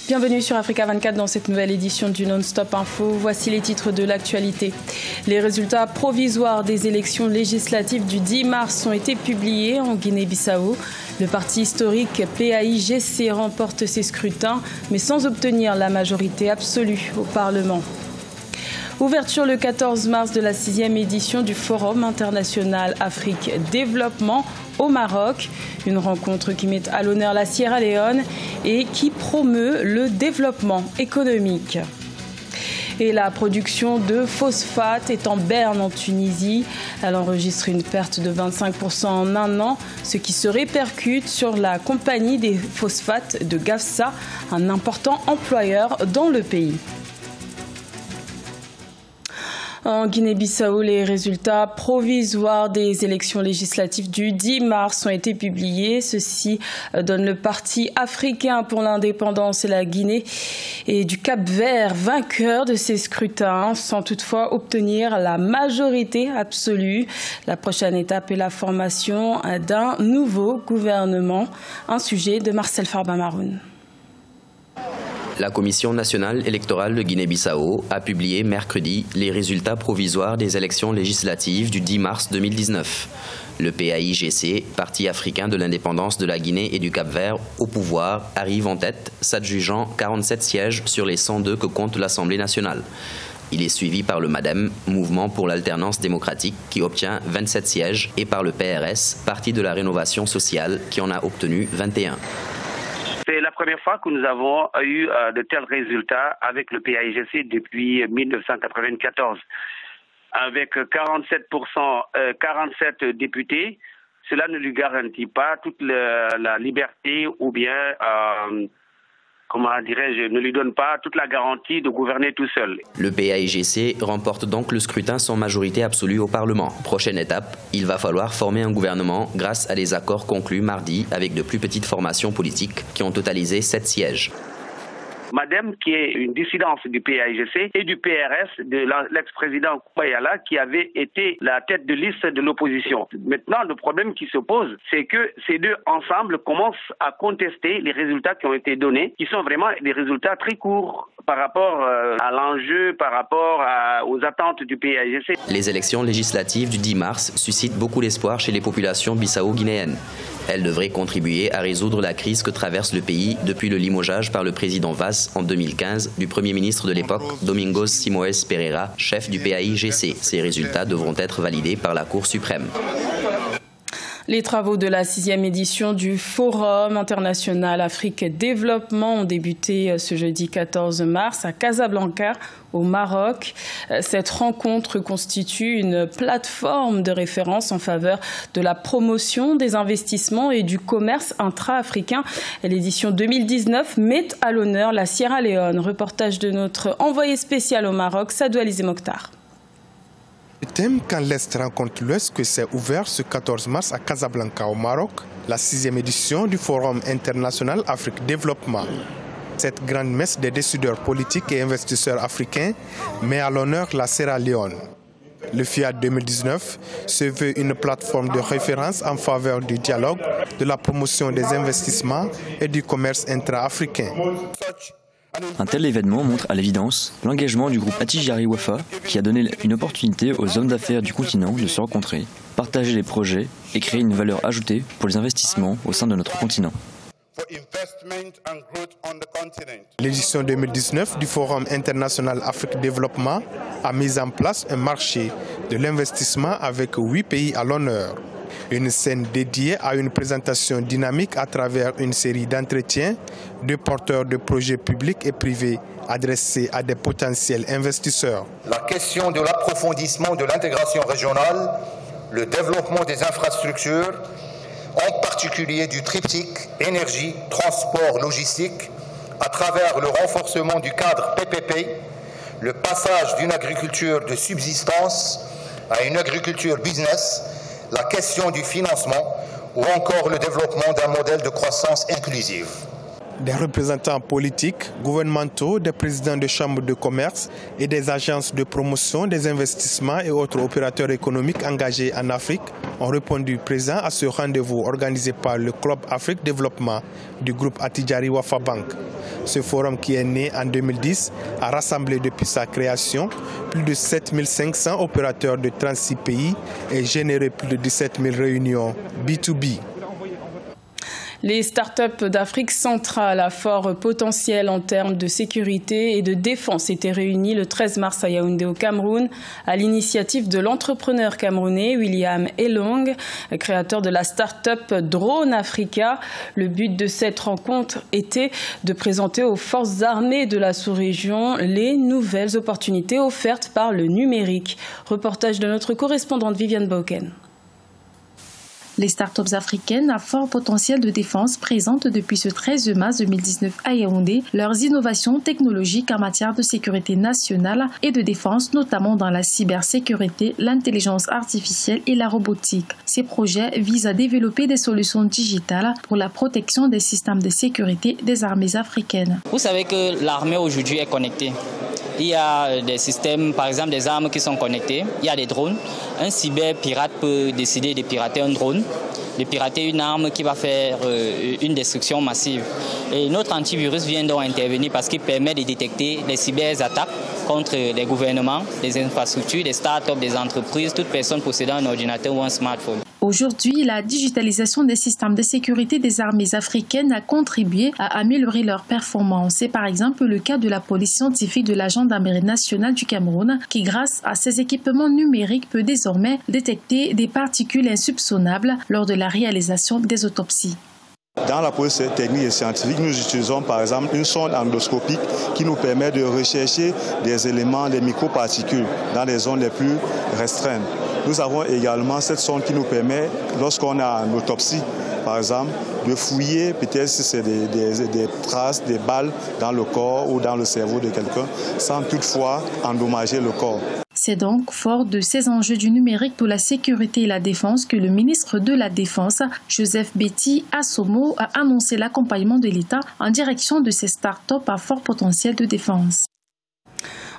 Bienvenue sur Africa 24 dans cette nouvelle édition du Non-Stop Info. Voici les titres de l'actualité. Les résultats provisoires des élections législatives du 10 mars ont été publiés en Guinée-Bissau. Le parti historique PAIGC remporte ses scrutins, mais sans obtenir la majorité absolue au Parlement. Ouverture le 14 mars de la 6e édition du Forum international Afrique Développement au Maroc. Une rencontre qui met à l'honneur la Sierra Leone et qui promeut le développement économique. Et la production de phosphate est en berne en Tunisie. Elle enregistre une perte de 25% en un an, ce qui se répercute sur la compagnie des phosphates de Gafsa, un important employeur dans le pays. En Guinée-Bissau, les résultats provisoires des élections législatives du 10 mars ont été publiés. Ceci donne le Parti africain pour l'indépendance et la Guinée et du Cap-Vert vainqueur de ces scrutins, sans toutefois obtenir la majorité absolue. La prochaine étape est la formation d'un nouveau gouvernement. Un sujet de Marcel Farba-Maroun. La Commission nationale électorale de Guinée-Bissau a publié mercredi les résultats provisoires des élections législatives du 10 mars 2019. Le PAIGC, Parti africain de l'indépendance de la Guinée et du Cap-Vert, au pouvoir, arrive en tête, s'adjugeant 47 sièges sur les 102 que compte l'Assemblée nationale. Il est suivi par le MADEM, Mouvement pour l'alternance démocratique, qui obtient 27 sièges, et par le PRS, Parti de la rénovation sociale, qui en a obtenu 21. C'est la première fois que nous avons eu de tels résultats avec le PAIGC depuis 1994. Avec 47 députés, cela ne lui garantit pas toute la liberté ou bien, ne lui donne pas toute la garantie de gouverner tout seul. Le PAIGC remporte donc le scrutin sans majorité absolue au Parlement. Prochaine étape, il va falloir former un gouvernement grâce à des accords conclus mardi avec de plus petites formations politiques qui ont totalisé 7 sièges. Madame, qui est une dissidence du PAIGC et du PRS, de l'ex-président Koubayala, qui avait été la tête de liste de l'opposition. Maintenant, le problème qui se pose, c'est que ces deux ensemble commencent à contester les résultats qui ont été donnés, qui sont vraiment des résultats très courts par rapport à l'enjeu, par rapport aux attentes du PAIGC. Les élections législatives du 10 mars suscitent beaucoup d'espoir chez les populations bissau-guinéennes. Elles devraient contribuer à résoudre la crise que traverse le pays depuis le limogeage par le président Vaz en 2015 du Premier ministre de l'époque, Domingos Simoes Pereira, chef du PAIGC. Ces résultats devront être validés par la Cour suprême. Les travaux de la 6e édition du Forum international Afrique Développement ont débuté ce jeudi 14 mars à Casablanca, au Maroc. Cette rencontre constitue une plateforme de référence en faveur de la promotion des investissements et du commerce intra-africain. L'édition 2019 met à l'honneur la Sierra Leone. Reportage de notre envoyé spécial au Maroc, Sadou Alizé Mokhtar. Le thème « Quand l'Est rencontre l'Ouest » que s'est ouvert ce 14 mars à Casablanca au Maroc, la 6e édition du Forum international Afrique Développement. Cette grande messe des décideurs politiques et investisseurs africains met à l'honneur la Sierra Leone. Le FIAD 2019 se veut une plateforme de référence en faveur du dialogue, de la promotion des investissements et du commerce intra-africain. Un tel événement montre à l'évidence l'engagement du groupe Attijari Wafa qui a donné une opportunité aux hommes d'affaires du continent de se rencontrer, partager les projets et créer une valeur ajoutée pour les investissements au sein de notre continent. L'édition 2019 du Forum international Afrique Développement a mis en place un marché de l'investissement avec 8 pays à l'honneur. Une scène dédiée à une présentation dynamique à travers une série d'entretiens de porteurs de projets publics et privés adressés à des potentiels investisseurs. La question de l'approfondissement de l'intégration régionale, le développement des infrastructures, en particulier du triptyque énergie, transport, logistique, à travers le renforcement du cadre PPP, le passage d'une agriculture de subsistance à une agriculture business, la question du financement ou encore le développement d'un modèle de croissance inclusive. Des représentants politiques, gouvernementaux, des présidents de chambres de commerce et des agences de promotion des investissements et autres opérateurs économiques engagés en Afrique ont répondu présents à ce rendez-vous organisé par le Club Afrique Développement du groupe Attijari Wafa Bank. Ce forum qui est né en 2010 a rassemblé depuis sa création plus de 7500 opérateurs de 36 pays et généré plus de 17 000 réunions B2B. Les startups d'Afrique centrale à fort potentiel en termes de sécurité et de défense étaient réunies le 13 mars à Yaoundé au Cameroun à l'initiative de l'entrepreneur camerounais William Elong, créateur de la start-up Drone Africa. Le but de cette rencontre était de présenter aux forces armées de la sous-région les nouvelles opportunités offertes par le numérique. Reportage de notre correspondante Viviane Bauken. Les startups africaines à fort potentiel de défense présentent depuis ce 13 mars 2019 à Yaoundé leurs innovations technologiques en matière de sécurité nationale et de défense, notamment dans la cybersécurité, l'intelligence artificielle et la robotique. Ces projets visent à développer des solutions digitales pour la protection des systèmes de sécurité des armées africaines. Vous savez que l'armée aujourd'hui est connectée. Il y a des systèmes, par exemple des armes qui sont connectées. Il y a des drones. Un cyberpirate peut décider de pirater un drone, de pirater une arme qui va faire une destruction massive. Et notre antivirus vient donc intervenir parce qu'il permet de détecter les cyberattaques contre les gouvernements, les infrastructures, les startups, des entreprises, toute personne possédant un ordinateur ou un smartphone. Aujourd'hui, la digitalisation des systèmes de sécurité des armées africaines a contribué à améliorer leurs performances. C'est par exemple le cas de la police scientifique de la gendarmerie nationale du Cameroun qui, grâce à ses équipements numériques, peut désormais détecter des particules insoupçonnables lors de la réalisation des autopsies. Dans la police technique et scientifique, nous utilisons par exemple une sonde endoscopique qui nous permet de rechercher des éléments, des microparticules dans les zones les plus restreintes. Nous avons également cette sonde qui nous permet, lorsqu'on a une autopsie, par exemple, de fouiller peut-être si c'est des traces, des balles dans le corps ou dans le cerveau de quelqu'un, sans toutefois endommager le corps. C'est donc fort de ces enjeux du numérique pour la sécurité et la défense que le ministre de la Défense, Joseph Betty Assomo, a annoncé l'accompagnement de l'État en direction de ces start-up à fort potentiel de défense.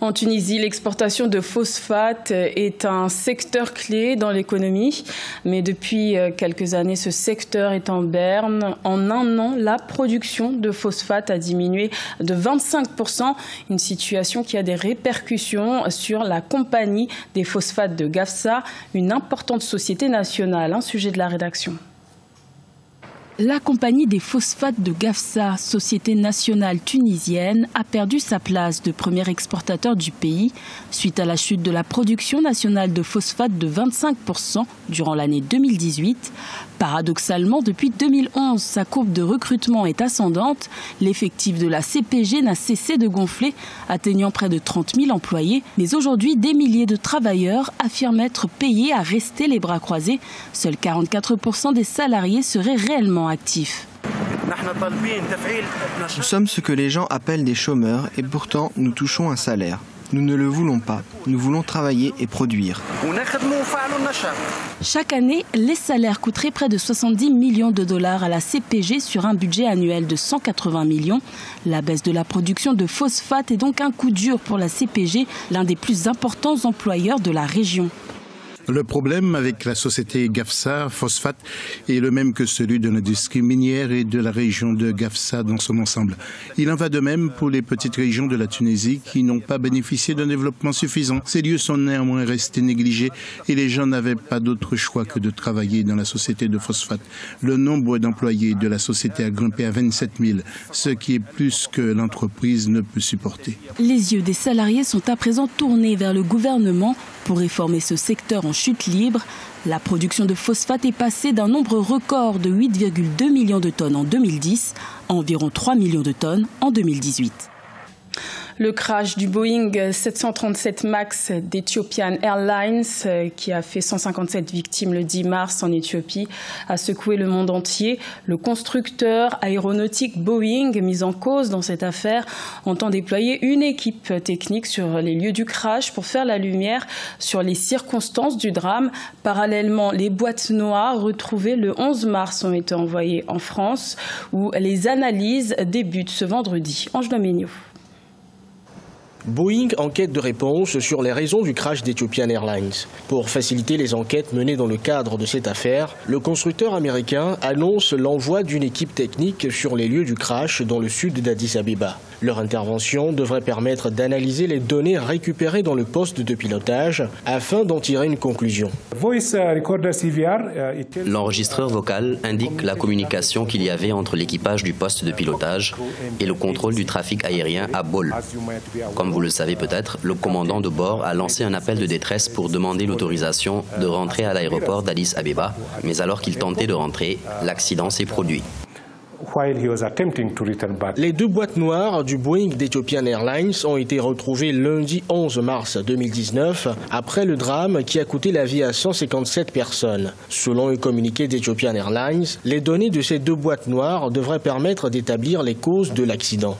En Tunisie, l'exportation de phosphate est un secteur clé dans l'économie. Mais depuis quelques années, ce secteur est en berne. En un an, la production de phosphate a diminué de 25%. Une situation qui a des répercussions sur la compagnie des phosphates de Gafsa, une importante société nationale. Un sujet de la rédaction. La compagnie des phosphates de Gafsa, société nationale tunisienne, a perdu sa place de premier exportateur du pays suite à la chute de la production nationale de phosphate de 25% durant l'année 2018. Paradoxalement, depuis 2011, sa courbe de recrutement est ascendante. L'effectif de la CPG n'a cessé de gonfler, atteignant près de 30 000 employés. Mais aujourd'hui, des milliers de travailleurs affirment être payés à rester les bras croisés. Seuls 44% des salariés seraient réellement actifs. Nous sommes ce que les gens appellent des chômeurs et pourtant nous touchons un salaire. Nous ne le voulons pas. Nous voulons travailler et produire. Chaque année, les salaires coûteraient près de 70 millions de dollars à la CPG sur un budget annuel de 180 millions. La baisse de la production de phosphate est donc un coup dur pour la CPG, l'un des plus importants employeurs de la région. Le problème avec la société Gafsa Phosphate est le même que celui de l'industrie minière et de la région de Gafsa dans son ensemble. Il en va de même pour les petites régions de la Tunisie qui n'ont pas bénéficié d'un développement suffisant. Ces lieux sont néanmoins restés négligés et les gens n'avaient pas d'autre choix que de travailler dans la société de phosphate. Le nombre d'employés de la société a grimpé à 27 000, ce qui est plus que l'entreprise ne peut supporter. Les yeux des salariés sont à présent tournés vers le gouvernement pour réformer ce secteur en chute libre. La production de phosphate est passée d'un nombre record de 8,2 millions de tonnes en 2010 à environ 3 millions de tonnes en 2018. Le crash du Boeing 737 MAX d'Ethiopian Airlines, qui a fait 157 victimes le 10 mars en Éthiopie, a secoué le monde entier. Le constructeur aéronautique Boeing, mis en cause dans cette affaire, entend déployer une équipe technique sur les lieux du crash pour faire la lumière sur les circonstances du drame. Parallèlement, les boîtes noires retrouvées le 11 mars ont été envoyées en France, où les analyses débutent ce vendredi. Ange Doménio. Boeing enquête de réponse sur les raisons du crash d'Ethiopian Airlines. Pour faciliter les enquêtes menées dans le cadre de cette affaire, le constructeur américain annonce l'envoi d'une équipe technique sur les lieux du crash dans le sud d'Addis Abeba. Leur intervention devrait permettre d'analyser les données récupérées dans le poste de pilotage afin d'en tirer une conclusion. L'enregistreur vocal indique la communication qu'il y avait entre l'équipage du poste de pilotage et le contrôle du trafic aérien à Bole. Comme vous le savez peut-être, le commandant de bord a lancé un appel de détresse pour demander l'autorisation de rentrer à l'aéroport d'Addis Abeba, mais alors qu'il tentait de rentrer, l'accident s'est produit. Les 2 boîtes noires du Boeing d'Ethiopian Airlines ont été retrouvées lundi 11 mars 2019 après le drame qui a coûté la vie à 157 personnes. Selon un communiqué d'Ethiopian Airlines, les données de ces 2 boîtes noires devraient permettre d'établir les causes de l'accident.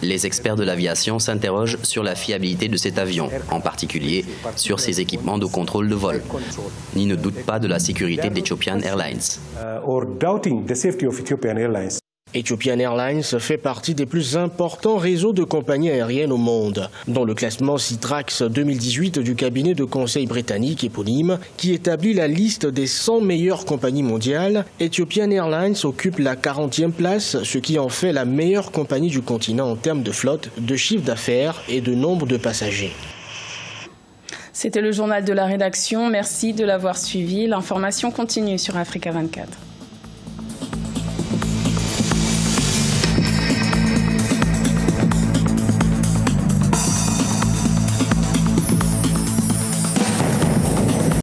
Les experts de l'aviation s'interrogent sur la fiabilité de cet avion, en particulier sur ses équipements de contrôle de vol. Ils ne doutent pas de la sécurité d'Ethiopian Airlines. Ethiopian Airlines fait partie des plus importants réseaux de compagnies aériennes au monde. Dans le classement Citrax 2018 du cabinet de conseil britannique éponyme, qui établit la liste des 100 meilleures compagnies mondiales, Ethiopian Airlines occupe la 40e place, ce qui en fait la meilleure compagnie du continent en termes de flotte, de chiffre d'affaires et de nombre de passagers. C'était le journal de la rédaction. Merci de l'avoir suivi. L'information continue sur Africa 24.